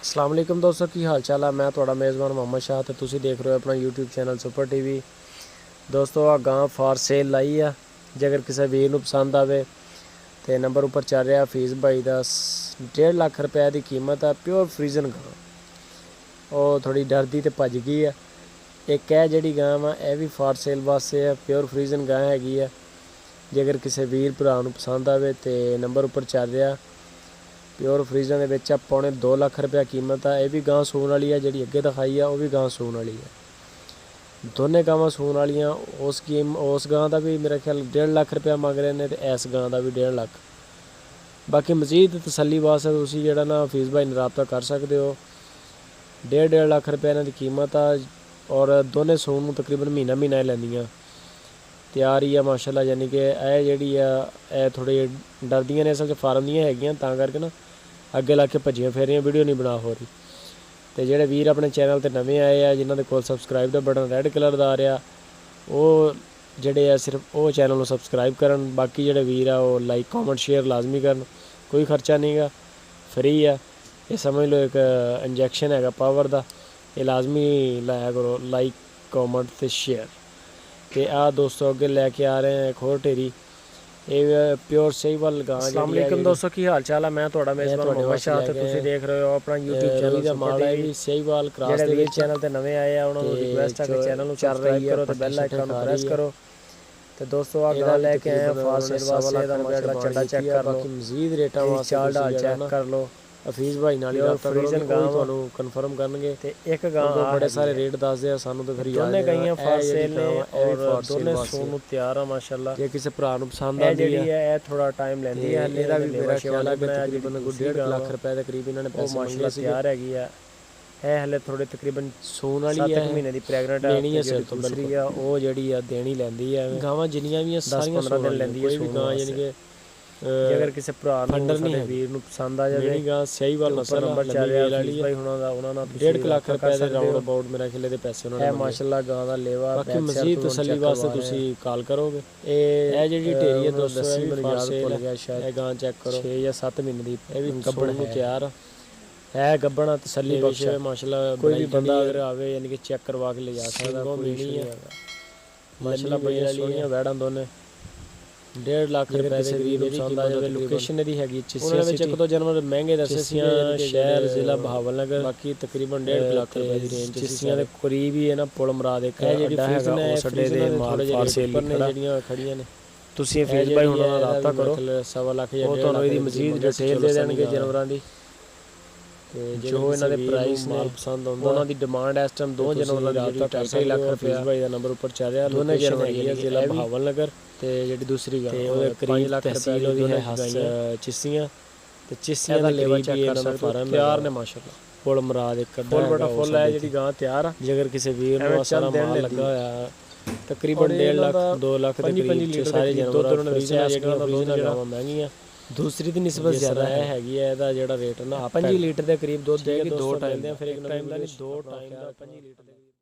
अस्सलाम वालेकुम दोस्तों, की हाल चाल है। मैं थोड़ा मेज़बान मोहम्मद शाह तो तुसी देख रहे हो अपना यूट्यूब चैनल सुपर टीवी। दोस्तों आ गां फॉर सेल लाई है, जे अगर किसी वीर नूं पसंद आवे तो नंबर उपर चल रहा फीस भाई का 1.5 लाख रुपए की कीमत है। प्योर फ्रीजन गां, वो थोड़ी डरदी तो भज गई है। एक है जी गां वा यह भी फॉर सेल वास्ते है, प्योर फ्रीजन गां हैगी है। जे अगर किसी वीर भरा नूं पसंद आवे तो नंबर उपर चल रहा प्योर फ्रीजन के पौने 2 लाख रुपया कीमत है। यह भी गां सून वाली है, जी अगे दिखाई है वह भी गां सून वाली है। दोनों गावां सून वालियां। उस गां का भी मेरा ख्याल 1.5 लाख रुपया मंग रहे हैं, तो इस गां का भी 1.5 लाख। बाकी मजीद तसली वास्ते तुसीं जिहड़ा ना हफीज़ भाई नाल राबता कर सकते हो। 1.5 लाख रुपया इन्हां दी कीमत आ, और दोनों सून नूं तकरीबन महीना ही लैंदियां। तैयार ही है माशाअल्लाह, यानी कि यह जिहड़ी है थोड़ी डरदियां ने, असल च फार्म दियां हैगियां, तां करके ना अगे ला के भजियां फेरियां वीडियो नहीं बना हो रही। तो जेडे वीर अपने चैनल पर नवे आए हैं, जिन्होंने कोल सबसक्राइब का बटन रेड कलर का आ रहा, वो जेडे है सिर्फ वो चैनल को सबसक्राइब करन। बाकी जेडे वीर है वो लाइक कॉमेंट शेयर लाजमी करन, कोई खर्चा नहीं गा, फ्री है। ये समझ लो एक इंजैक्शन है पावर का, ये लाजमी लाया करो लाइक कॉमेंट तो शेयर। तो आ दोस्तों अगे लैके आ रहे हैं एक होर ढेरी, ये प्योर सहीवाल गां। अस्सलाम वालेकुम दोस्तों, की हाल चाल है। मैं थोड़ा मेज़बान मोहम्मद शाह ते तुसीं देख रहे हो अपना यूट्यूब चैनल दा माल है भी सहीवाल क्रॉस दे विच। चैनल ते नवे आए आ उन्हां नूं रिक्वेस्ट है कि चैनल नूं सब्सक्राइब करो ते बेल आइकन नूं प्रेस करो। तो दोस्तों आ गां लैके आए हैं फॉर सेल वास्ते, दा माशाअल्लाह चड्डा चेक कर लो, मजीद रेटां वास्ते चाल डाल चेक कर लो। हफीज़ भाई नाल ही राबता करो, तुहानूं कन्फर्म करनगे। ते एक गां बड़े सारे रेट दसदे आ सानूं, तो फिर दोने गाइयां फॉर सेल ने और दोने सून नूं तैयार आ माशाअल्लाह। जे किसी भरा नूं पसंद आंदी है थोड़ा टाइम लैंदी है, ਇਹਦਾ भी मेरा ख्याल है कि तकरीबन 1.5 लाख रुपए ਦੇ करीब इन्होंने पैसे मंगे ਸੀ। तैयार हैगी है हले थोड़े तकरीबन सून वाली 7 महीने की प्रैगनेंट है, लेनी है सिर तो दूसरी है वो जी देनी लैंदी है। गावां जिन्नियां भी सारियां 15 दिन लैंदी है सून गां, यानी कि अगर किसी भरा फंडर नहीं वीर नूं पसंद आ जाए गां सही वाल नस्ल नंबर चल रहा वाली भाई हुणां दा, उन्हां नाल 1.5 लाख रुपए दे राउंड अबाउट मेरा ख्याल दे पैसे उन्होंने है माशाअल्लाह। गां दा लेवा बाकी मजीद तसल्ली वास्ते तुसीं कॉल करोगे। ਇਹ ਜਿਹੜੀ ਢੇਰੀ ਹੈ ਦੋਸਤੋ, ਇਹ ਵੀ ਯਾਦ ਭੁੱਲ ਗਿਆ ਸ਼ਾਇਦ। ਇਹ ਗਾਂ ਚੈੱਕ ਕਰੋ 6 ਜਾਂ 7 ਮਹੀਨੇ ਦੀ, ਇਹ ਵੀ ਗੱਬਣ ਨੂੰ ਤਿਆਰ है। ਗੱਬਣਾ ਤਸੱਲੀ ਬਖਸ਼ ਹੈ ਮਾਸ਼ਾਅल्लाह। ਕੋਈ ਵੀ ਬੰਦਾ ਅਗਰ ਆਵੇ ਯਾਨੀ ਕਿ ਚੈੱਕ ਕਰਵਾ ਕੇ ਲੈ ਜਾ ਸਕਦਾ, ਕੋਈ ਨਹੀਂ ਹੈ ਮਾਸ਼ਾਅल्लाह। ਬੜੀਆਂ ਸੋਹਣੀਆਂ ਵੈੜਾਂ ਦੋਨੇ 1.5 लाख रुपए ਦੇ ਕਰੀਬ ਪਸੰਦ ਆ ਜਾਵੇ। ਲੋਕੇਸ਼ਨ ਇਹਦੀ ਹੈਗੀ ਚਿਸੀਆਂ ਸਿਟੀ, ਇੱਕ ਦੋ ਜਾਨਵਰ ਮਹਿੰਗੇ ਦੱਸੇ ਸੀ, ਸ਼ਹਿਰ ਜ਼ਿਲ੍ਹਾ ਬਹਾਵਲਨਗਰ। ਬਾਕੀ ਤਕਰੀਬਨ 1.5 ਲੱਖ ਰੁਪਏ ਦੀ ਰੇਂਜ ਚਿਸੀਆਂ ਦੇ ਕਰੀਬ ਹੀ ਹੈ ਨਾ। ਪੁਲ ਮਰਾਦ ਇੱਕ ਜਿਹੜੀ ਫੀਸ ਨੇ ਉਹ ਸਾਡੇ ਦੇ ਮਾਲ ਫਾਰ ਸੇਲ ਨੇ ਜਿਹੜੀਆਂ ਖੜੀਆਂ ਨੇ। ਤੁਸੀਂ ਫੀਸ ਭਾਈ ਹੁਣਾਂ ਨਾਲ ਰਾਬਤਾ ਕਰੋ, 1.25 ਲੱਖ ਜਾਂ 1.5 ਲੱਖ ਉਹ ਤੁਹਾਨੂੰ ਇਹਦੀ ਮਜ਼ੀਦ ਡਿਟੇਲ ਦੇ ਦੇਣਗੇ ਜਾਨਵਰਾਂ ਦੀ। जो इन्होंने प्राइस ने पसंद आता उन्होंने डिमांड इस टाइम 2 जानवरों की 2.5 लाख रुपया भाई का नंबर उपर चल रहा। दोनों जानवर है जिला बहावलनगर ते जी दूसरी करीब लाख तहसील है चिस्सियां, तो चिस्सियां का लेवा चेक कर सकते हो, तैयार ने माशाअल्लाह। फुल मराद एक फुल बड़ा फुल है जी गां तैयार आ। जे अगर किसी वीर नूं सारा माल लगा होया तकरीबन 1.5 लाख 2 लाख के करीब सारे जानवर महंगियां। दूसरी की निस्बत ज़्यादा हैगी है। ਇਹਦਾ ਜਿਹੜਾ ਰੇਟ ਨਾ 5 ਲੀਟਰ ਦੇ ਕਰੀਬ ਦੁੱਧ ਦੇਗੀ 2 टाइम, फिर एक टाइम का नहीं 2 टाइम का 5 लीटर।